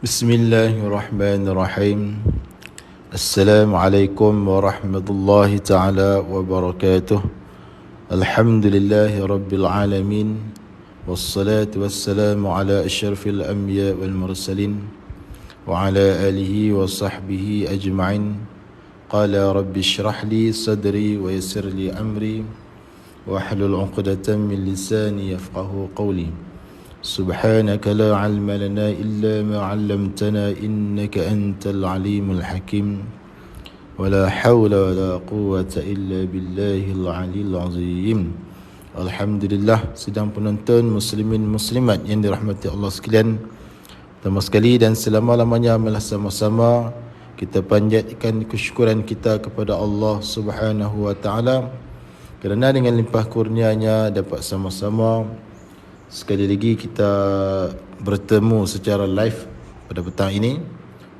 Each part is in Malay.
Bismillahirrahmanirrahim. Assalamualaikum warahmatullahi ta'ala wabarakatuh. Alhamdulillahi rabbil alamin. Wassalatu wassalamu ala asyrafil anbiya wal mursalin wa ala alihi wa sahbihi ajma'in. Qala rabbi shrah li sadri wa yassir li amri wahlul 'uqdatam min lisani yafqahu qawli. سبحانك لا علم لنا إلا ما علمتنا إنك أنت العليم الحكيم ولا حول ولا قوة إلا بالله العلي العظيم. Alhamdulillah, sedang penonton muslimin muslimat yang dirahmati Allah sekalian, pertama sekali dan selama-lamanya malah sama-sama kita panjatkan kesyukuran kita kepada Allah Subhanahu wa taala kerana dengan limpah kurnianya dapat sama-sama sekali lagi kita bertemu secara live pada petang ini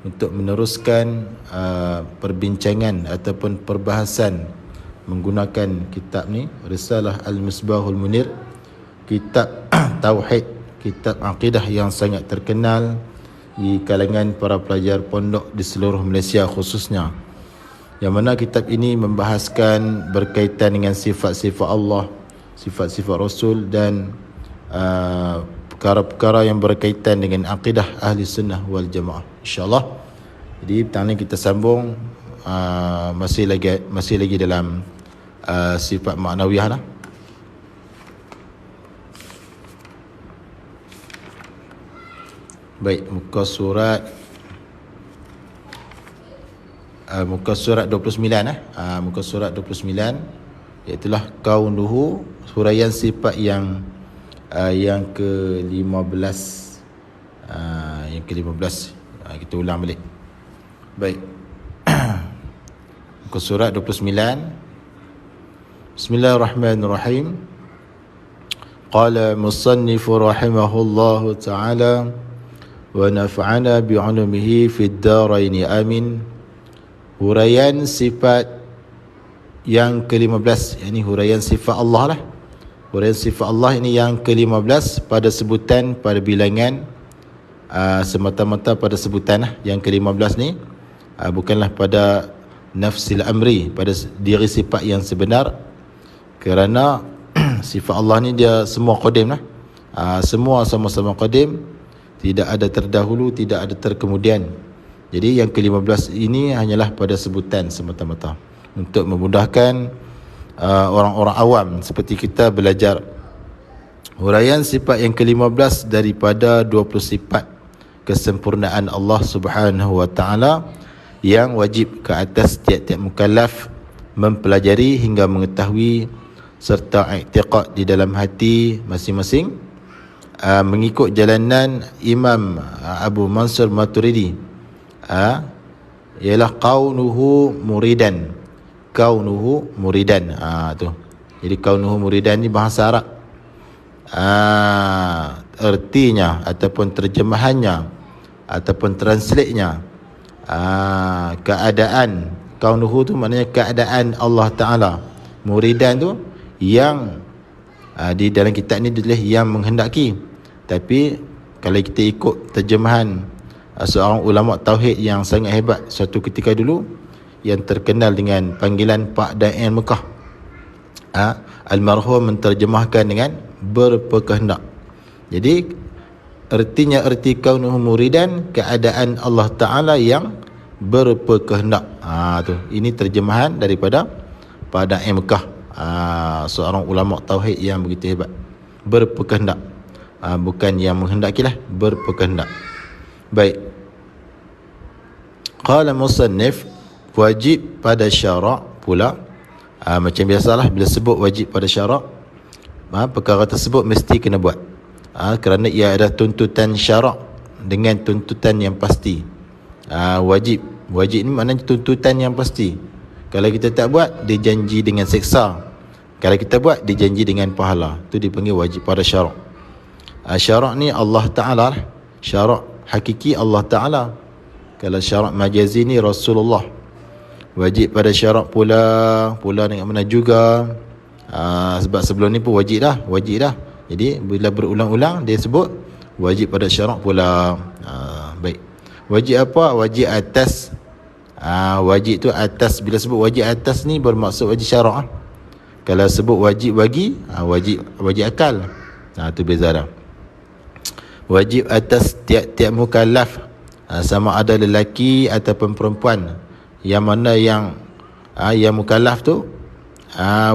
untuk meneruskan perbincangan ataupun perbahasan menggunakan kitab ni, Risalah Al-Misbahul Munir, kitab tauhid, kitab akidah yang sangat terkenal di kalangan para pelajar pondok di seluruh Malaysia khususnya, yang mana kitab ini membahaskan berkaitan dengan sifat-sifat Allah, sifat-sifat Rasul dan perkara-perkara yang berkaitan dengan akidah ahli sunnah wal jamaah, insyaAllah. Jadi petang ni kita sambung, masih lagi dalam sifat maknawiyah lah. Baik, muka surat 29 muka surat 29, iaitulah kaunuhu, huraian sifat yang ke-15. Yang ke-15 kita ulang balik. Baik. Muka surat 29. Bismillahirrahmanirrahim. Qala musannifu rahimahullahu ta'ala wa naf'ana bi'ulumihi fid daraini amin. Huraian sifat yang ke-15, yakni huraian sifat Allah lah. Huraian sifat Allah ini yang ke-15 pada sebutan, pada bilangan, semata-mata pada sebutan lah. Yang ke-15 ni bukanlah pada nafsil amri, pada diri sifat yang sebenar, kerana sifat Allah ni dia semua qadim lah. Semua sama-sama qadim, tidak ada terdahulu, tidak ada terkemudian. Jadi yang ke-15 ini hanyalah pada sebutan semata-mata untuk memudahkan orang-orang awam seperti kita belajar. Huraian sifat yang ke-15 daripada 20 sifat kesempurnaan Allah Subhanahu wa taala yang wajib ke atas tiap-tiap mukallaf mempelajari hingga mengetahui serta i'tiqad di dalam hati masing-masing, mengikut jalanan Imam Abu Mansur Maturidi, ialah kaunuhu muridan. Kaunuhu muridan, tu. Jadi kaunuhu muridan ni bahasa Arab. Ertinya ataupun terjemahannya ataupun translate-nya, keadaan kaunuhu tu maknanya keadaan Allah Taala. Muridan tu yang di dalam kitab ni ditulis yang menghendaki. Tapi kalau kita ikut terjemahan seorang ulama tauhid yang sangat hebat suatu ketika dulu, yang terkenal dengan panggilan Pak Da'i Mekah, almarhum menterjemahkan dengan berperkehendak. Jadi erti kaunuhu muridan, keadaan Allah Ta'ala yang berperkehendak. Tu, ini terjemahan daripada Pak Da'i Mekah, seorang ulama tauhid yang begitu hebat. Berperkehendak, bukan yang menghendakilah, berperkehendak. Baik. Qala musannif, wajib pada syarak pula, macam biasalah bila sebut wajib pada syarak, perkara tersebut mesti kena buat, kerana ia ada tuntutan syarak dengan tuntutan yang pasti. Wajib ni maknanya tuntutan yang pasti. Kalau kita tak buat, dia janji dengan seksa. Kalau kita buat, dia janji dengan pahala. Itu dipanggil wajib pada syarak. Syarak ni Allah Ta'ala lah. Syarak hakiki Allah Ta'ala. Kalau syarak majazi ni Rasulullah. Wajib pada syarak pula dengan mana juga, sebab sebelum ni pun wajib dah. Jadi bila berulang-ulang dia sebut wajib pada syarak pula. Baik. Wajib apa? Wajib atas. Wajib tu atas. Bila sebut wajib atas ni bermaksud wajib syarak. Kalau sebut wajib bagi, wajib akal. Tu beza dah. Wajib atas tiap-tiap mukallaf, sama ada lelaki ataupun perempuan, yang mana yang mukallaf tu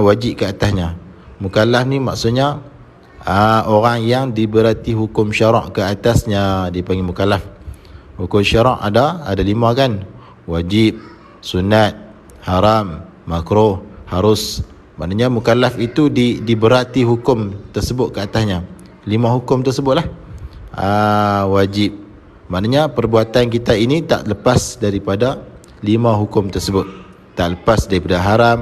wajib ke atasnya. Mukallaf ni maksudnya orang yang diberati hukum syarak ke atasnya dipanggil mukallaf. Hukum syarak ada 5 kan? Wajib, sunat, haram, makruh, harus. Maknanya mukallaf itu diberati hukum tersebut ke atasnya. 5 hukum tersebutlah wajib. Maknanya perbuatan kita ini tak lepas daripada 5 hukum tersebut. Tak lepas daripada haram,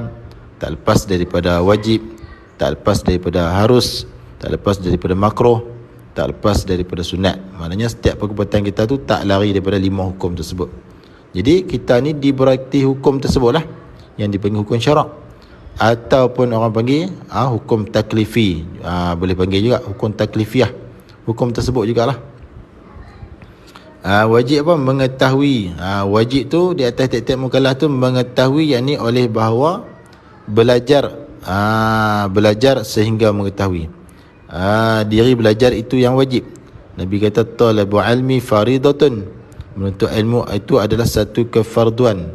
tak lepas daripada wajib, tak lepas daripada harus, tak lepas daripada makruh, tak lepas daripada sunat. Maknanya setiap perbuatan kita tu tak lari daripada 5 hukum tersebut. Jadi kita ni diberati hukum tersebut lah, yang dipanggil hukum syarak, ataupun orang panggil hukum taklifi. Boleh panggil juga hukum taklifiah. Hukum tersebut jugalah. Wajib apa? Mengetahui. Wajib tu di atas tiap-tiap mukallaf tu mengetahui, yakni oleh bahawa belajar sehingga mengetahui. Diri belajar itu yang wajib. Nabi kata talabul ilmi faridatun. Menuntut ilmu itu adalah satu kefarduan.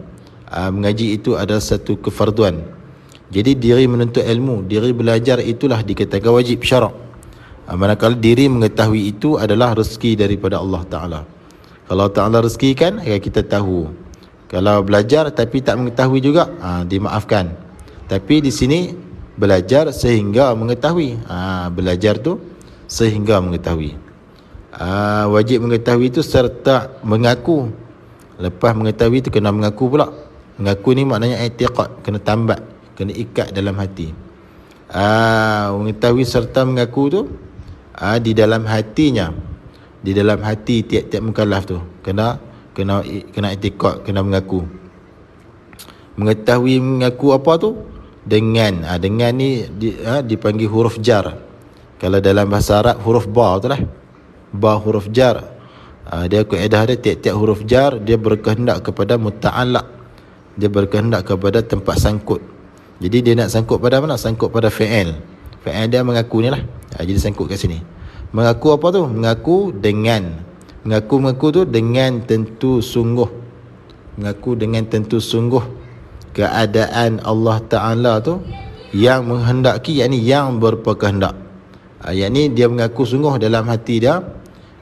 Mengaji itu adalah satu kefarduan. Jadi diri menuntut ilmu, diri belajar itulah dikatakan wajib syarak. Manakala diri mengetahui itu adalah rezeki daripada Allah Ta'ala. Kalau Ta'ala rezekikan, kita tahu. Kalau belajar tapi tak mengetahui juga, dimaafkan. Tapi di sini belajar sehingga mengetahui. Belajar tu sehingga mengetahui. Wajib mengetahui itu serta mengaku. Lepas mengetahui itu kena mengaku pula. Mengaku ni maknanya i'tiqad, kena tambat, kena ikat dalam hati. Mengetahui serta mengaku tu di dalam hatinya, di dalam hati tiap-tiap mukallaf tu kena i'tiqad, kena mengaku. Mengetahui mengaku apa tu? Dengan ni dipanggil huruf jar. Kalau dalam bahasa Arab huruf ba tu lah. Ba huruf jar. Dia kaedah dia, tiap-tiap huruf jar dia berkehendak kepada muta'allaq. Dia berkehendak kepada tempat sangkut. Jadi dia nak sangkut pada mana? Sangkut pada fi'il. Fi'il dia mengaku ni lah. Jadi sangkut kat sini. Mengaku apa tu? Mengaku dengan. Mengaku tu dengan tentu sungguh. Mengaku dengan tentu sungguh keadaan Allah Ta'ala tu yang menghendaki, yakni yang berkehendak. Yakni dia mengaku sungguh dalam hati dia.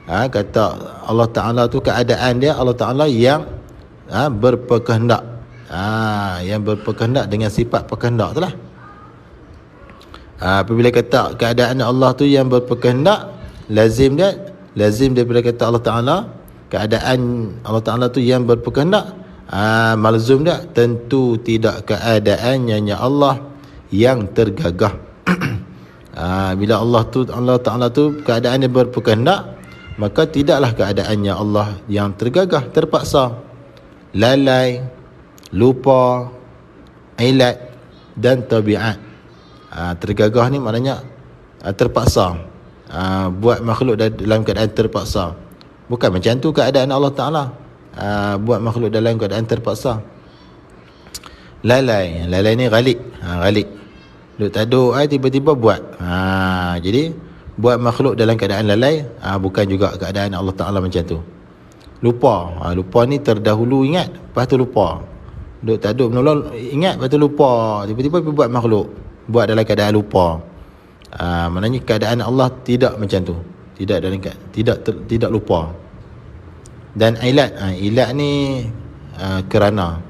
Kata Allah Ta'ala tu keadaan dia, Allah Ta'ala yang berkehendak. Yang berkehendak dengan sifat perkehendak tu lah. Apabila kata keadaan Allah tu yang berkehendak, lazim daripada kata Allah Ta'ala keadaan Allah Ta'ala tu yang berkehendak, malzum dia tentu tidak keadaannya Allah yang tergagah. Bila Allah Ta'ala tu keadaannya berkehendak, maka tidaklah keadaannya Allah yang tergagah, terpaksa, lalai, lupa, ilat dan tabiat. Tergagah ni maknanya terpaksa. Buat makhluk dalam keadaan terpaksa. Bukan macam tu keadaan Allah Ta'ala. Buat makhluk dalam keadaan terpaksa. Lalai ni ghalib. Duk taduk tiba-tiba buat. Jadi buat makhluk dalam keadaan lalai, bukan juga keadaan Allah Ta'ala macam tu. Lupa. Lupa ni terdahulu ingat, lepas tu lupa. Duk taduk menolong ingat, lepas tu lupa. Tiba-tiba buat makhluk, buat dalam keadaan lupa. Maknanya keadaan Allah tidak macam tu. Tidak lupa. Dan ilat ni kerana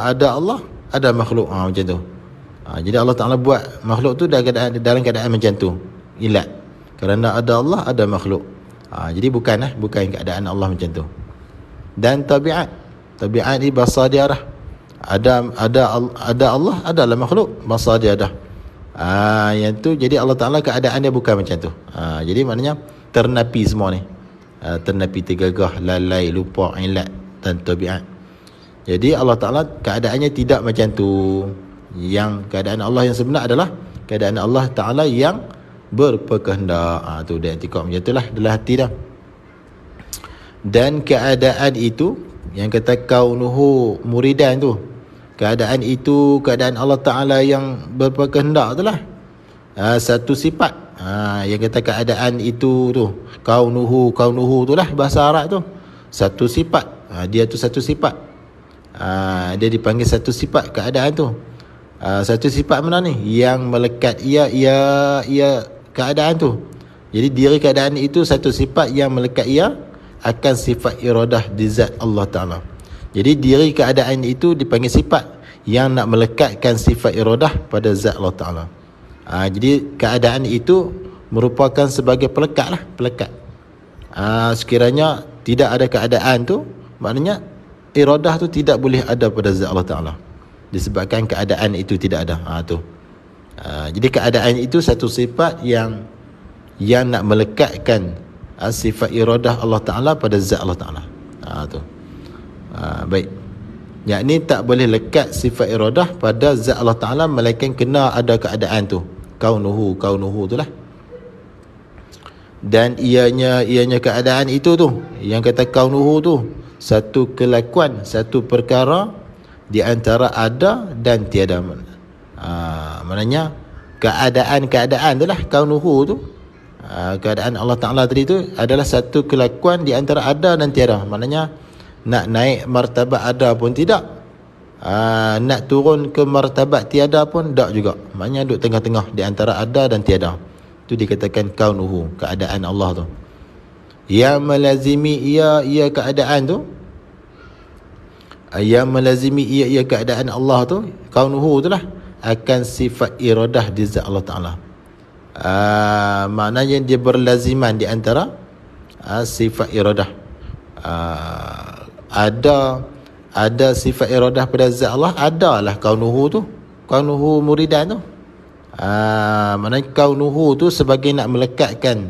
ada Allah, ada makhluk, macam tu. Jadi Allah Ta'ala buat makhluk tu dalam keadaan macam tu. Ilat. Kerana ada Allah, ada makhluk. Jadi bukan keadaan Allah macam tu. Dan tabiat ni bahasa dia dah. Ada Allah, adalah makhluk, bahasa dia dah. Yang tu jadi Allah Ta'ala keadaan dia bukan macam tu. Jadi maknanya ternapi semua ni. Ternapi, tergagah, lalai, lupa, ilat dan tabiat. Jadi Allah Ta'ala keadaannya tidak macam tu. Yang keadaan Allah yang sebenar adalah keadaan Allah Ta'ala yang berkehendak. Tu dia i'tiqad macam itulah dalam hati dah. Dan keadaan itu yang kata kaunuhu muridan tu, keadaan itu keadaan Allah Ta'ala yang berkehendak tu lah. Satu sifat. Yang kata keadaan itu tu, kaunuhu tu lah bahasa Arab tu, satu sifat. Dia tu satu sifat. Dia dipanggil satu sifat keadaan tu. Satu sifat mana ni? Yang melekat ia keadaan tu. Jadi diri keadaan itu satu sifat yang melekat ia akan sifat iradah di zat Allah Ta'ala. Jadi diri keadaan itu dipanggil sifat yang nak melekatkan sifat iradah pada zat Allah Ta'ala. Jadi keadaan itu merupakan sebagai pelekat lah, pelekat. Sekiranya tidak ada keadaan tu, maknanya iradah tu tidak boleh ada pada zat Allah Ta'ala, disebabkan keadaan itu tidak ada. Jadi keadaan itu satu sifat yang nak melekatkan sifat iradah Allah Ta'ala pada zat Allah Ta'ala. Baik. Yakni tak boleh lekat sifat iradah pada zat Allah Ta'ala, melainkan kena ada keadaan tu, kaunuhu tu lah. Dan ianya keadaan itu tu, yang kata kaunuhu tu, satu kelakuan, satu perkara di antara ada dan tiada. Maknanya keadaan tu lah kaunuhu tu. Keadaan Allah Ta'ala tadi tu adalah satu kelakuan di antara ada dan tiada. Maknanya nak naik martabat ada pun tidak, nak turun ke martabat tiada pun tak juga. Maknanya duduk tengah-tengah di antara ada dan tiada. Itu dikatakan kaunuhu, keadaan Allah tu. Yang melazimi ia keadaan tu, yang melazimi ia keadaan Allah tu, kaunuhu tu lah, akan sifat iradah di zat Allah Ta'ala. Maknanya dia berlaziman di antara sifat iradah. Ada sifat iradah pada zat Allah, adalah kaunuhu tu, kaunuhu muridan tu. Maknanya kaunuhu tu sebagai nak melekatkan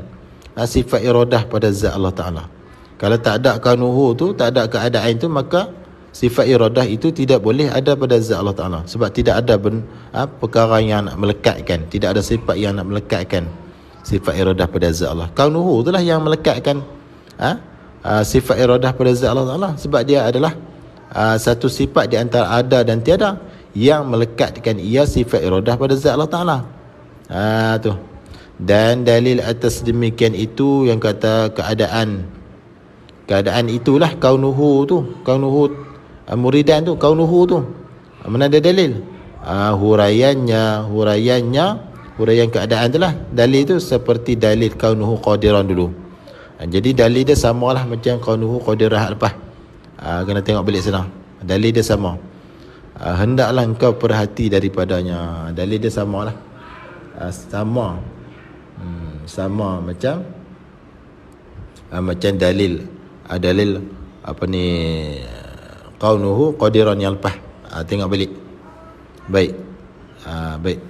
sifat iradah pada zat Allah Ta'ala. Kalau tak ada kaunuhu tu, tak ada keadaan tu, maka sifat iradah itu tidak boleh ada pada zat Allah Ta'ala. Sebab tidak ada perkara yang nak melekatkan, tidak ada sifat yang nak melekatkan sifat iradah pada zat Allah. Kaunuhu itulah yang melekatkan sifat iradah pada zat Allah Ta'ala. Sebab dia adalah satu sifat di antara ada dan tiada yang melekatkan ia sifat iradah pada zat Allah Ta'ala. Tu. Dan dalil atas demikian itu yang kata keadaan itulah kaunuhu tu, kaunuhu muridan tu, kaunuhu tu. Mana ada dalil? Huraian keadaan tu lah. Dalil tu seperti dalil kaunuhu qadiran dulu. Jadi dalil dia samalah macam kaunuhu qadirah lepas. Kena tengok balik sana. Dalil dia sama. Hendaklah engkau perhati daripadanya. Dalil dia samalah. Sama macam dalil apa ni, kaunuhu qadiran yang lepas. Tengok balik. Baik. Baik.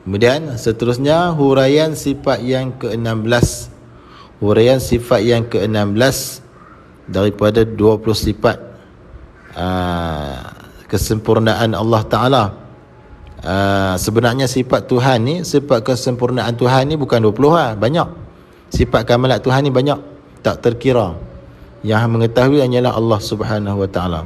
Kemudian seterusnya huraian sifat yang ke-16. Huraian sifat yang ke-16 daripada 20 sifat kesempurnaan Allah Ta'ala. Sebenarnya sifat Tuhan ni, sifat kesempurnaan Tuhan ni bukan 20 banyak. Sifat kamalat Tuhan ni banyak, tak terkira. Yang mengetahui hanyalah Allah Subhanahu Wa Ta'ala.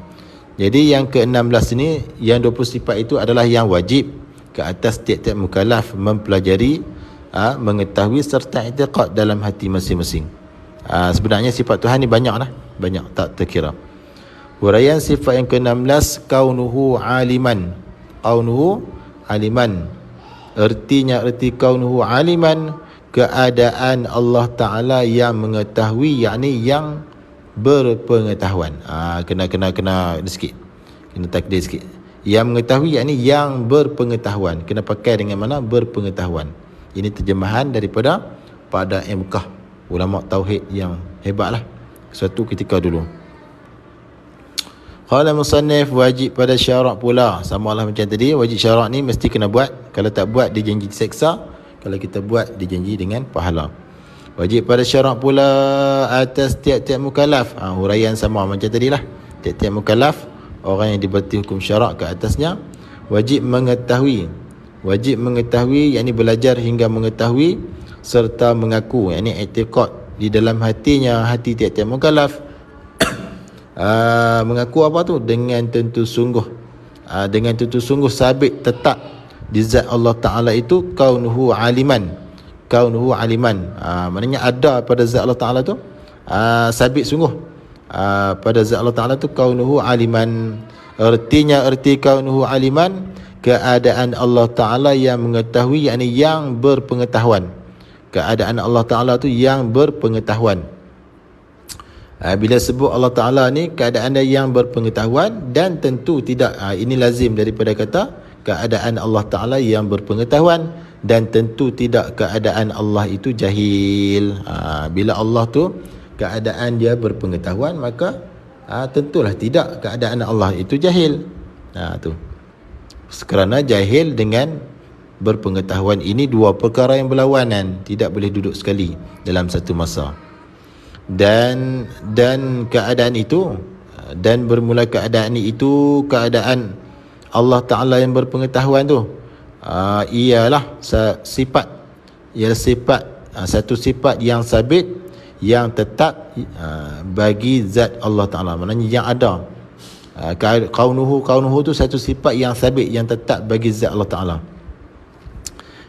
Jadi yang ke-16 ni, yang 20 sifat itu adalah yang wajib ke atas tiap-tiap mukallaf mempelajari, mengetahui serta i'tiqad dalam hati masing-masing. Sebenarnya sifat Tuhan ni banyak, tak terkira. Huraian sifat yang ke-16, kaunuhu aliman. Kaunuhu aliman, erti kaunuhu aliman, keadaan Allah Ta'ala yang mengetahui, yakni yang berpengetahuan. Kena sikit, kena takdir sikit. Yang mengetahui, yakni yang berpengetahuan. Kena pakai dengan mana? Berpengetahuan. Ini terjemahan daripada pada Mekah, ulama tauhid yang hebatlah suatu ketika dulu. Qala musannif, wajib pada syarak pula. Samalah macam tadi, wajib syarak ni mesti kena buat. Kalau tak buat dia janji seksa, kalau kita buat dia janji dengan pahala. Wajib pada syarak pula atas tiap-tiap mukallaf. Huraian sama macam tadilah. Tiap-tiap mukallaf, orang yang diberi hukum syarak ke atasnya, wajib mengetahui, yakni belajar hingga mengetahui serta mengaku, yakni i'tiqad di dalam hatinya, hati tiap-tiap mukallaf mengaku apa tu? Dengan tentu sungguh, dengan tentu sungguh sabit tetap di zat Allah Ta'ala itu kaunuhu aliman. Kaunuhu aliman, maknanya ada pada zat Allah Ta'ala tu, sabit sungguh pada zat Allah Ta'ala tu kaunuhu aliman. Erti kaunuhu aliman, keadaan Allah Ta'ala yang mengetahui, yakni yang berpengetahuan. Keadaan Allah Ta'ala tu yang berpengetahuan. Bila sebut Allah Ta'ala ni keadaan dia yang berpengetahuan, dan tentu tidak, ini lazim daripada kata keadaan Allah Ta'ala yang berpengetahuan, dan tentu tidak keadaan Allah itu jahil. Bila Allah tu keadaan dia berpengetahuan, maka tentulah tidak keadaan Allah itu jahil. Tu. Kerana jahil dengan berpengetahuan ini dua perkara yang berlawanan, tidak boleh duduk sekali dalam satu masa. Dan keadaan itu, dan bermula keadaan itu, keadaan Allah Ta'ala yang berpengetahuan tu, ialah sifat, satu sifat yang sabit, yang tetap bagi zat Allah Ta'ala, maknanya yang ada. Kaunuhu tu satu sifat yang sabit, yang tetap bagi zat Allah Ta'ala.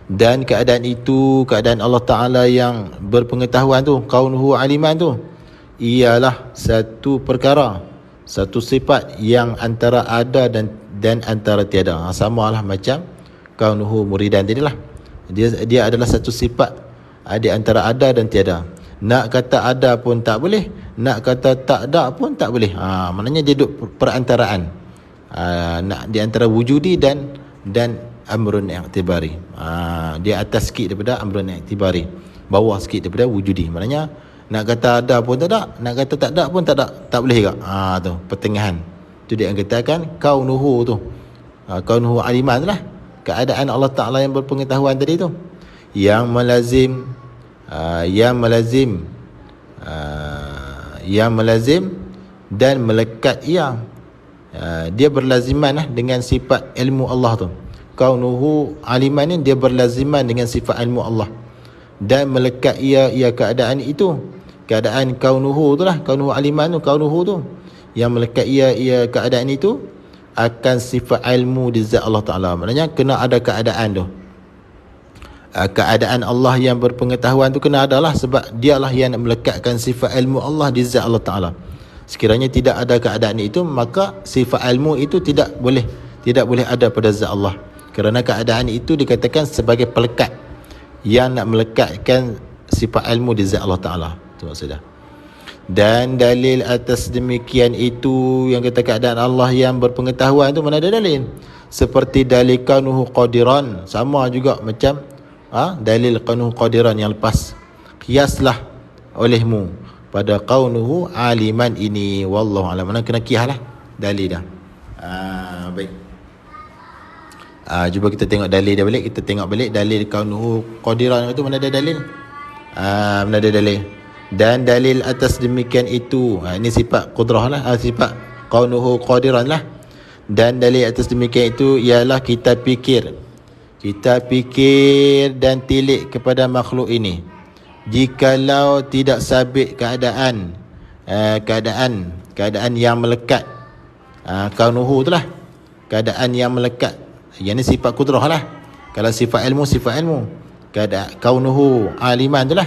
Dan keadaan itu, keadaan Allah Ta'ala yang berpengetahuan tu, kaunuhu aliman tu, ialah satu perkara, satu sifat yang antara ada dan antara tiada. Samalah macam kaunuhu muridan tadi lah. Dia adalah satu sifat di antara ada dan tiada. Nak kata ada pun tak boleh, nak kata tak ada pun tak boleh. Maknanya dia duduk perantaraan, nak di antara wujudi dan amrun i'tibari. Dia atas sikit daripada amrun i'tibari, bawah sikit daripada wujudi. Maknanya nak kata ada pun tak ada, nak kata tak ada pun tak boleh juga. Tu pertengahan. Tu dia yang katakan kaunuhu tu. Kaunuhu aliman tu lah, keadaan Allah Ta'ala yang berpengetahuan tadi tu, yang melazim dan melekat ia. Dia berlaziman dengan sifat ilmu Allah tu. Kaunuhu aliman ni dia berlaziman dengan sifat ilmu Allah, dan melekat ia keadaan itu, keadaan kaunuhu tu lah, kaunuhu aliman tu, kaunuhu tu yang melekat ia keadaan itu akan sifat ilmu di zat Allah Ta'ala. Maknanya kena ada keadaan tu. Keadaan Allah yang berpengetahuan tu kena ada lah, sebab dialah yang melekatkan sifat ilmu Allah di zat Allah Ta'ala. Sekiranya tidak ada keadaan itu, maka sifat ilmu itu tidak boleh ada pada zat Allah. Kerana keadaan itu dikatakan sebagai pelekat yang nak melekatkan sifat ilmu di zat Allah Ta'ala. Itu maksudnya. Dan dalil atas demikian itu, yang kata keadaan Allah yang berpengetahuan itu, mana ada dalil? Seperti dalil kaunuhu qadiran, sama juga macam dalil kaunuhu qadiran yang lepas. Kiaslah olehmu pada kaunuhu aliman ini. Wallahu a'lam. Mana kena kiaslah dalil dah. Baik. Cuba kita tengok dalil dia balik. Kita tengok balik dalil kaunuhu qadiran itu, mana ada dalil? Mana ada dalil? Dan dalil atas demikian itu, ini sifat qudrah lah, sifat kaunuhu qadiran lah. Dan dalil atas demikian itu ialah kita fikir dan tilik kepada makhluk ini, jikalau tidak sabit keadaan yang melekat, kaunuhu tu lah, keadaan yang melekat, yang ni sifat qudrah lah. Kalau sifat ilmu, keadaan kaunuhu aliman tu lah,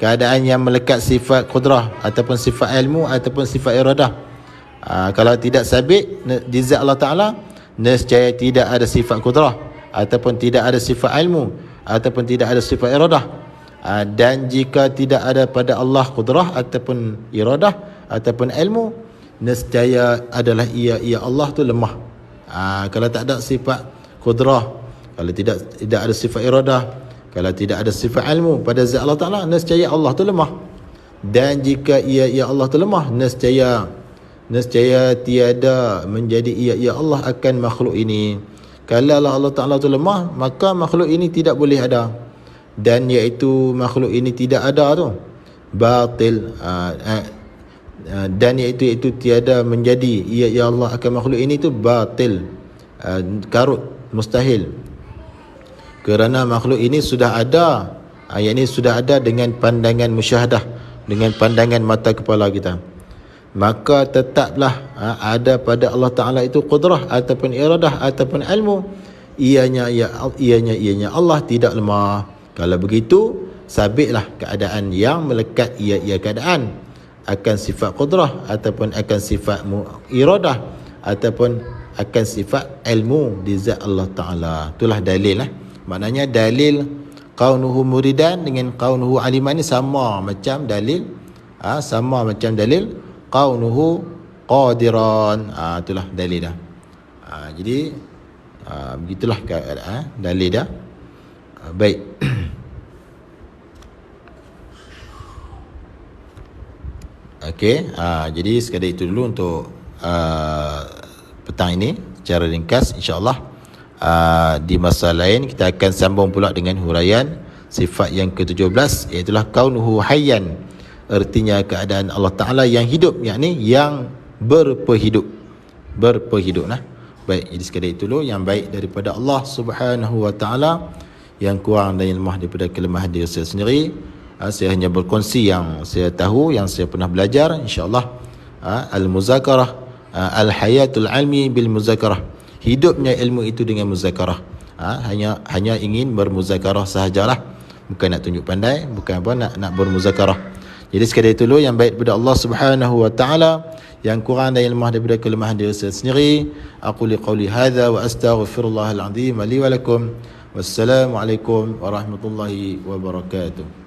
keadaan yang melekat sifat qudrah ataupun sifat ilmu ataupun sifat iradah. Kalau tidak sabit di zat Allah Ta'ala, nescaya tidak ada sifat qudrah ataupun tidak ada sifat ilmu ataupun tidak ada sifat iradah. Dan jika tidak ada pada Allah qudrah ataupun iradah ataupun ilmu, nescaya adalah ia Allah tu lemah. Kalau tak ada sifat qudrah, kalau tidak ada sifat iradah, kalau tidak ada sifat ilmu pada zat Allah Ta'ala, nescaya Allah tu lemah. Dan jika ia Allah tu lemah, nescaya tiada menjadi ia Allah akan makhluk ini. Kalau Allah Ta'ala tu lemah, maka makhluk ini tidak boleh ada. Dan iaitu makhluk ini tidak ada tu batil. Dan iaitu tiada menjadi ia Allah akan makhluk ini tu batil, karut, mustahil. Kerana makhluk ini sudah ada, yakni sudah ada dengan pandangan musyahadah, dengan pandangan mata kepala kita, maka tetaplah ada pada Allah Ta'ala itu qudrah ataupun iradah ataupun ilmu. Ianya Allah tidak lemah. Kalau begitu, sabitlah keadaan yang melekat ia keadaan akan sifat qudrah ataupun akan sifat iradah ataupun akan sifat ilmu di zat Allah Ta'ala. Itulah dalil lah. Maknanya dalil kaunuhu muridan dengan kaunuhu aliman ni sama macam dalil dalil kaunuhu qadiran. Itulah dalil dah. Jadi begitulah dalil dah. Baik. Okey, jadi sekadar itu dulu untuk petang ini secara ringkas. InsyaAllah di masa lain kita akan sambung pula dengan huraian sifat yang ke-17, iaitulah kaunuhu hayyan, artinya keadaan Allah Ta'ala yang hidup, yakni yang berperhidup lah. Baik, jadi sekadar itu dulu yang baik daripada Allah Subhanahu wa Ta'ala, yang kurang dan yang lemah daripada kelemahan diri saya sendiri. Saya hanya berkongsi yang saya tahu, yang saya pernah belajar. InsyaAllah al-muzakarah, al-hayatul ilmi bil muzakarah, hidupnya ilmu itu dengan muzakarah. Hanya ingin bermuzakarah sahajalah, bukan nak tunjuk pandai, bukan apa nak bermuzakarah. Jadi sekadar itu dulu yang baik daripada Allah Subhanahu wa Ta'ala, yang kurang dan yang lemah daripada kelemahan diri saya sendiri. Aku liqauli hadza wa astaghfirullahal azim li wa lakum. Wassalamualaikum warahmatullahi wabarakatuh.